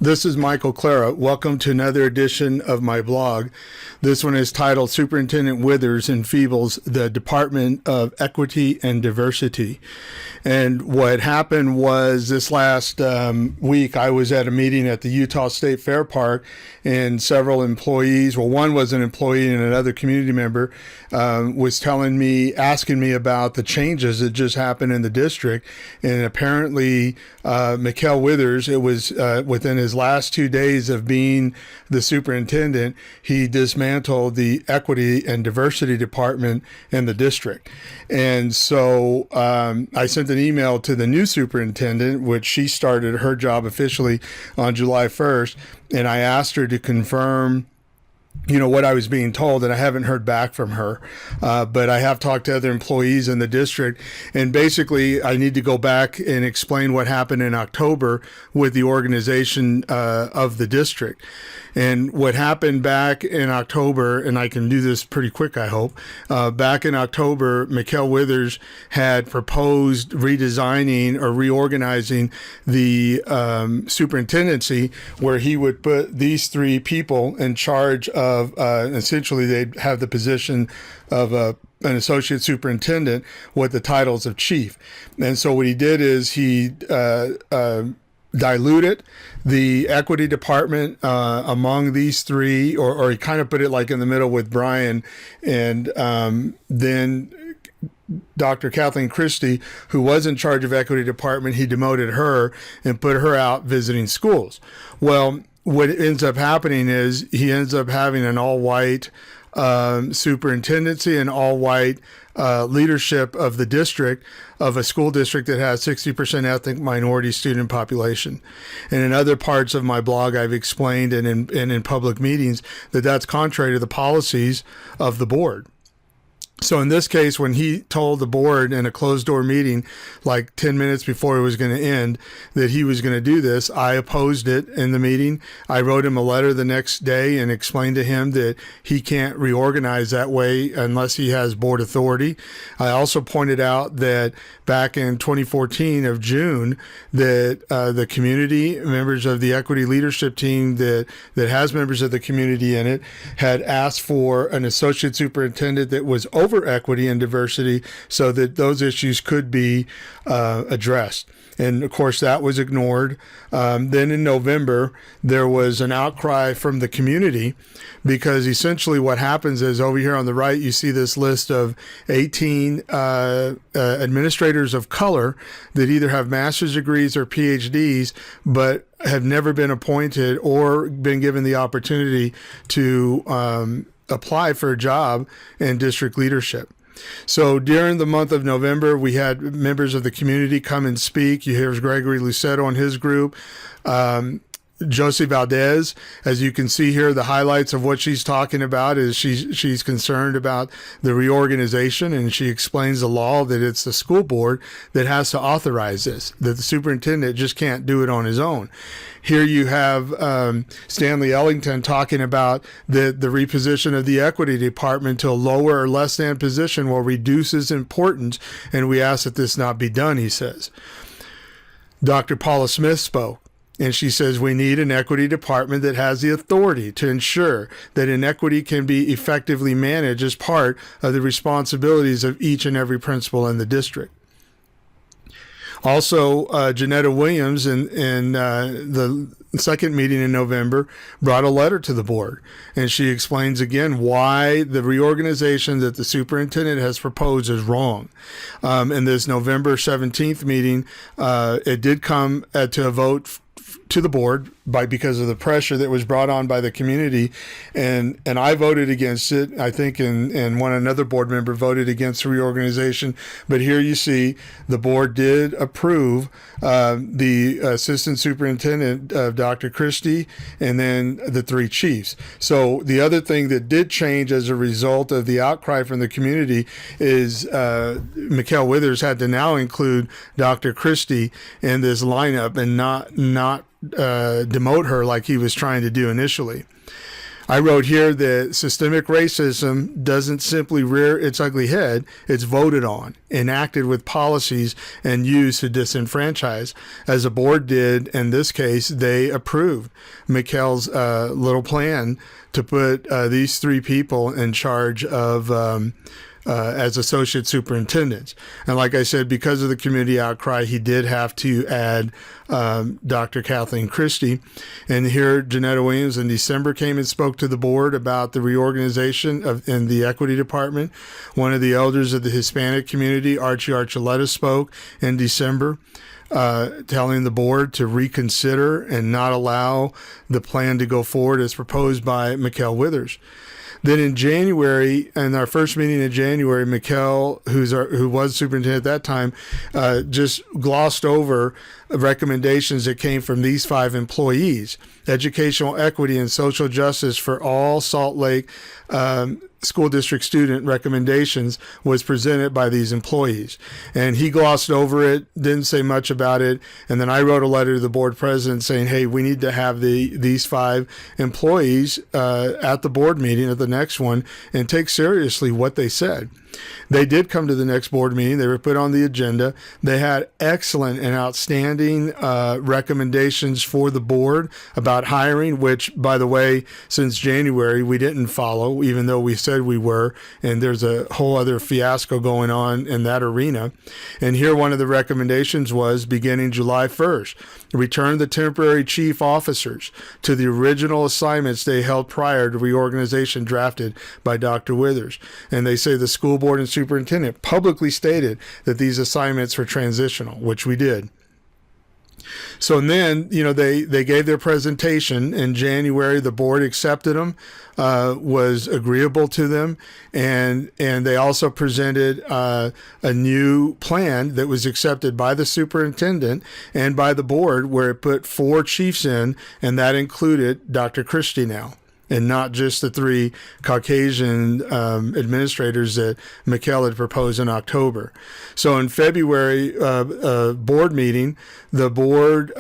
This is Michael Clara. Welcome to another edition of my blog. This one is titled Superintendent Withers Enfeebles the Department of Equity and Diversity. And what happened was this last week, I was at a meeting at the Utah State Fair Park, and several employees, well, one was an employee and another community member, was asking me about the changes that just happened in the district. And apparently, Mikkel Withers, it was within his last 2 days of being the superintendent, he dismantled the Equity and Diversity Department in the district. And so I sent an email to the new superintendent, which she started her job officially on July 1st, and I asked her to confirm what I was being told, and I haven't heard back from her. But I have talked to other employees in the district, and basically I need to go back and explain what happened in October with the organization of the district. And what happened back in October, and I can do this pretty quick, I hope. Back in October, Mikkel Withers had proposed redesigning or reorganizing the superintendency, where he would put these three people in charge of, essentially they'd have the position of an associate superintendent with the titles of chief. And so what he did is he diluted the equity department among these three, or he kind of put it like in the middle with Brian, and then Dr. Kathleen Christie, who was in charge of equity department, he demoted her and put her out visiting schools. Well, what ends up happening is he ends up having an all-white superintendency and all-white leadership of the district, of a school district that has 60% ethnic minority student population. And in other parts of my blog, I've explained, and in public meetings, that that's contrary to the policies of the board. So in this case, when he told the board in a closed door meeting, like 10 minutes before it was going to end, that he was going to do this, I opposed it in the meeting. I wrote him a letter the next day and explained to him that he can't reorganize that way unless he has board authority. I also pointed out that back in 2014 of June, that the community, members of the equity leadership team that has members of the community in it, had asked for an associate superintendent that was over equity and diversity so that those issues could be addressed. And of course, that was ignored. Then in November, there was an outcry from the community, because essentially what happens is, over here on the right, you see this list of 18 administrators of color that either have master's degrees or PhDs, but have never been appointed or been given the opportunity to apply for a job in district leadership. So during the month of November, we had members of the community come and speak. You hear Gregory Lucetto and his group. Josie Valdez, as you can see here, the highlights of what she's talking about is she's concerned about the reorganization, and she explains the law that it's the school board that has to authorize this, that the superintendent just can't do it on his own. Here you have Stanley Ellington talking about the reposition of the equity department to a lower or less than position will reduce its importance, and we ask that this not be done, he says. Dr. Paula Smith spoke, and she says we need an equity department that has the authority to ensure that inequity can be effectively managed as part of the responsibilities of each and every principal in the district. Also, Janetta Williams in the second meeting in November brought a letter to the board, and she explains again why the reorganization that the superintendent has proposed is wrong. In this November 17th meeting, it did come to a vote to the board because of the pressure that was brought on by the community, and I voted against it. I think another board member voted against the reorganization. But here you see the board did approve the assistant superintendent of Dr. Christie, and then the three chiefs. So the other thing that did change as a result of the outcry from the community is Mikkel Withers had to now include Dr. Christie in this lineup and not demote her like he was trying to do initially. I wrote here that systemic racism doesn't simply rear its ugly head. It's voted on, enacted with policies, and used to disenfranchise. As the board did in this case, they approved Mikkel's little plan to put these three people in charge of as associate superintendents. And like I said, because of the community outcry, he did have to add Dr. Kathleen Christie. And here, Janetta Williams in December came and spoke to the board about the reorganization in the equity department. One of the elders of the Hispanic community, Archie Archuleta, spoke in December, telling the board to reconsider and not allow the plan to go forward as proposed by Mikkel Withers. Then in January, in our first meeting in January, Mikkel, who was superintendent at that time, just glossed over recommendations that came from these 5 employees. Educational equity and social justice for all Salt Lake school district student recommendations was presented by these employees. And he glossed over it, didn't say much about it. And then I wrote a letter to the board president saying, hey, we need to have these 5 employees at the board meeting at the next one and take seriously what they said. They did come to the next board meeting. They were put on the agenda. They had excellent and outstanding recommendations for the board about hiring, which, by the way, since January, we didn't follow, even though we said we were. And there's a whole other fiasco going on in that arena. And here, one of the recommendations was, beginning July 1st, return the temporary chief officers to the original assignments they held prior to reorganization drafted by Dr. Withers. And they say the school board and superintendent publicly stated that these assignments were transitional, which we did. So then, they gave their presentation in January. The board accepted them, was agreeable to them, and they also presented a new plan that was accepted by the superintendent and by the board, where it put 4 chiefs in, and that included Dr. Christie now, and not just the 3 Caucasian administrators that Mikkel had proposed in October. So in February board meeting, the board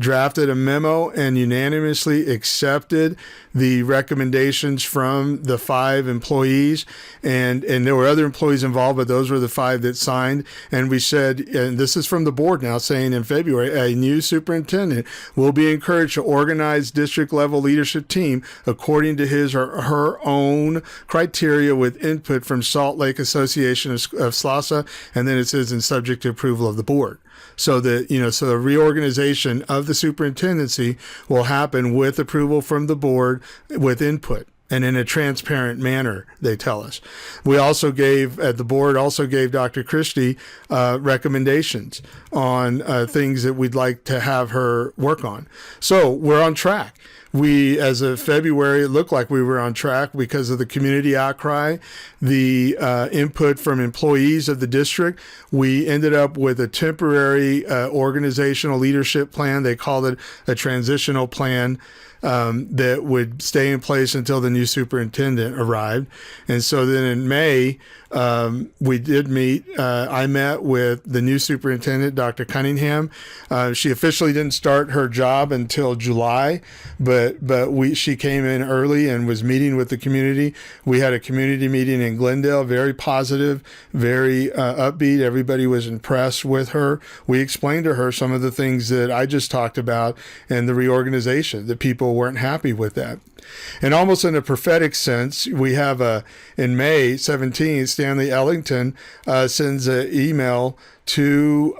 drafted a memo and unanimously accepted the recommendations from the 5 employees, and there were other employees involved, but those were the 5 that signed. And we said, and this is from the board now, saying in February, a new superintendent will be encouraged to organize district level leadership team according to his or her own criteria with input from Salt Lake Association of SLASA, and then it says, and subject to approval of the board. So so the reorganization of the superintendency will happen with approval from the board with input and in a transparent manner, they tell us. The board also gave Dr. Christie recommendations on things that we'd like to have her work on. So we're on track. As of February, it looked like we were on track because of the community outcry, the input from employees of the district. We ended up with a temporary organizational leadership plan. They called it a transitional plan that would stay in place until the new superintendent arrived. And so then in May, we did meet. I met with the new superintendent, Dr. Cunningham. She officially didn't start her job until July, but she came in early and was meeting with the community. We had a community meeting in Glendale, very positive, very upbeat. Everybody was impressed with her. We explained to her some of the things that I just talked about in the reorganization, that people weren't happy with that. And almost in a prophetic sense, we have in May 17th, Stanley Ellington sends an email to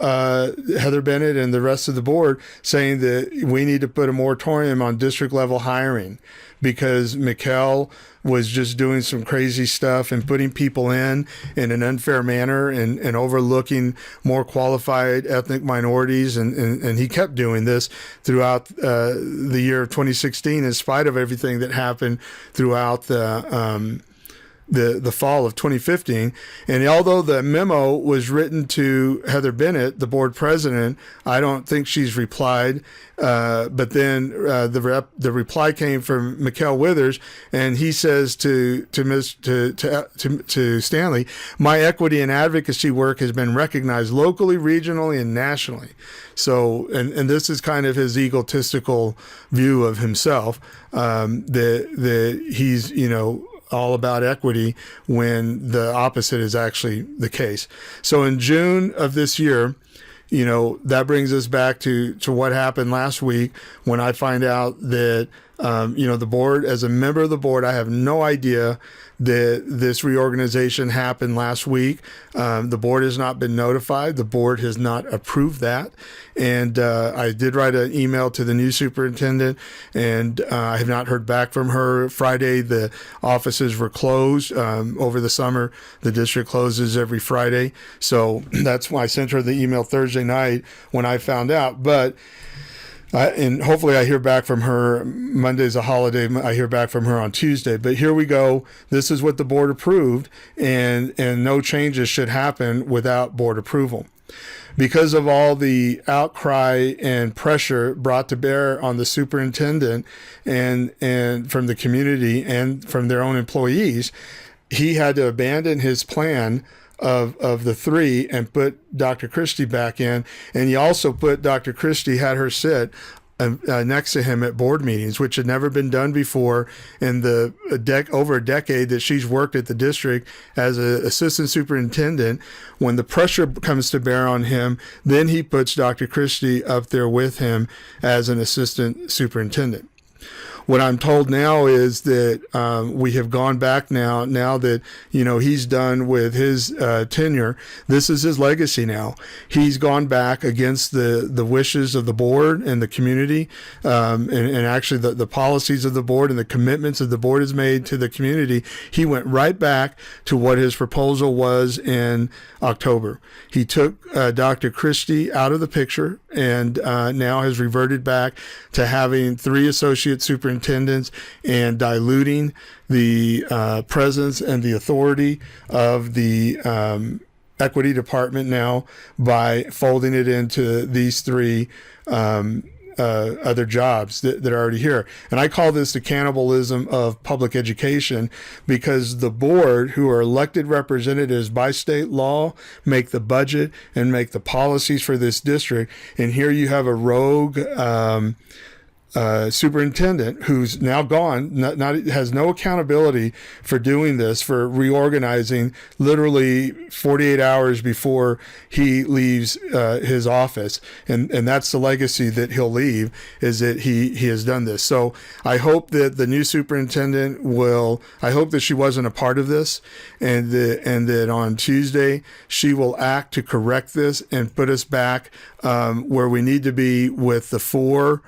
Heather Bennett and the rest of the board saying that we need to put a moratorium on district level hiring because Mikkel was just doing some crazy stuff and putting people in an unfair manner and overlooking more qualified ethnic minorities. And he kept doing this throughout the year of 2016, in spite of everything that happened throughout the the fall of 2015. And although the memo was written to Heather Bennett, the board president, I don't think she's replied. But then the reply came from Mikkel Withers, and he says to Stanley, my equity and advocacy work has been recognized locally, regionally, and nationally. So, and this is kind of his egotistical view of himself, that he's, all about equity when the opposite is actually the case. So in June of this year, that brings us back to what happened last week when I find out that, the board, as a member of the board, I have no idea that this reorganization happened last week. The board has not been notified. The board has not approved that. And I did write an email to the new superintendent, and I have not heard back from her. Friday, the offices were closed. Over the summer, the district closes every Friday. So that's why I sent her the email Thursday night when I found out. But and hopefully I hear back from her. Monday's a holiday. I hear back from her on Tuesday. But here we go. This is what the board approved, and no changes should happen without board approval. Because of all the outcry and pressure brought to bear on the superintendent and from the community and from their own employees, he had to abandon his plan of the three and put Dr. Christie back in. And he also put Dr. Christie, had her sit next to him at board meetings, which had never been done before in the over a decade that she's worked at the district as an assistant superintendent. When the pressure comes to bear on him, then he puts Dr. Christie up there with him as an assistant superintendent. What I'm told now is that we have gone back now that, he's done with his tenure. This is his legacy now. He's gone back against the wishes of the board and the community, and actually the policies of the board and the commitments that the board has made to the community. He went right back to what his proposal was in October. He took Dr. Christie out of the picture and now has reverted back to having 3 associate superintendents and diluting the presence and the authority of the equity department now by folding it into these 3 other jobs that are already here. And I call this the cannibalism of public education, because the board, who are elected representatives by state law, make the budget and make the policies for this district. And here you have a rogue superintendent who's now gone, has no accountability for doing this, for reorganizing literally 48 hours before he leaves his office. And that's the legacy that he'll leave, is that he has done this. So I hope that the new superintendent I hope that she wasn't a part of this, and that on Tuesday she will act to correct this and put us back where we need to be, with the 4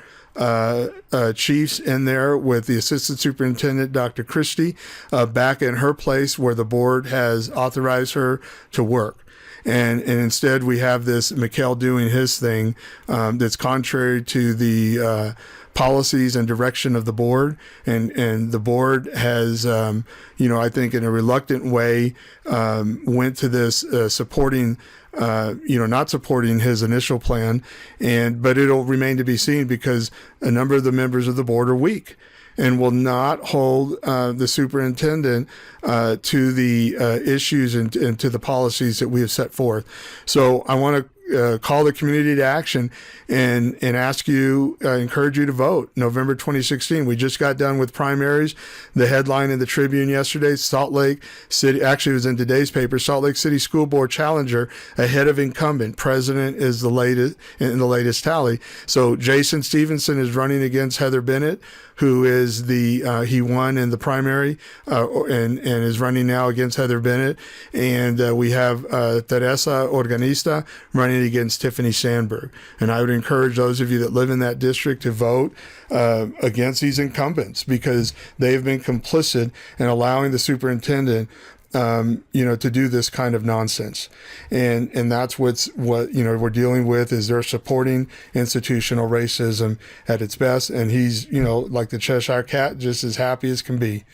chiefs in there, with the assistant superintendent, Dr. Christie, back in her place where the board has authorized her to work. And instead we have this Mikkel doing his thing that's contrary to the policies and direction of the board. And the board has, I think in a reluctant way, went to this supporting not supporting his initial plan, but it'll remain to be seen, because a number of the members of the board are weak and will not hold the superintendent to the issues and to the policies that we have set forth. So I want to call the community to action and ask you, encourage you to vote November 2016. We just got done with primaries. The headline in the Tribune yesterday, Salt Lake City, actually it was in today's paper, Salt Lake City School Board challenger ahead of incumbent. President is the latest in the latest tally. So Jason Stevenson is running against Heather Bennett, who is he won in the primary and is running now against Heather Bennett. And we have Teresa Organista running against Tiffany Sandberg. And I would encourage those of you that live in that district to vote against these incumbents, because they've been complicit in allowing the superintendent to do this kind of nonsense. And that's what we're dealing with, is they're supporting institutional racism at its best. And he's, like the Cheshire Cat, just as happy as can be.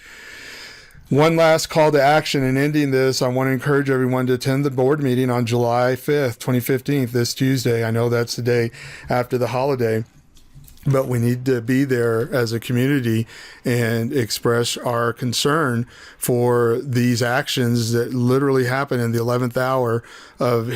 One last call to action in ending this. I want to encourage everyone to attend the board meeting on July 5th, 2015, this Tuesday. I know that's the day after the holiday, but we need to be there as a community and express our concern for these actions that literally happen in the 11th hour of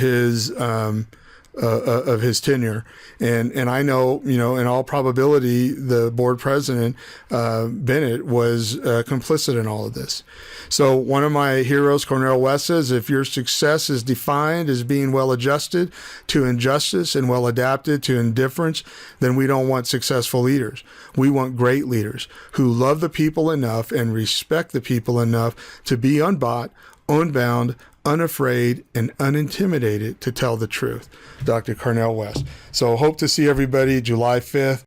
his tenure. And I know, in all probability, the board president, Bennett, was complicit in all of this. So one of my heroes, Cornell West, says, if your success is defined as being well adjusted to injustice and well adapted to indifference, then we don't want successful leaders. We want great leaders who love the people enough and respect the people enough to be unbought, unbound, unafraid, and unintimidated to tell the truth. Dr. Cornell West. So hope to see everybody July 5th.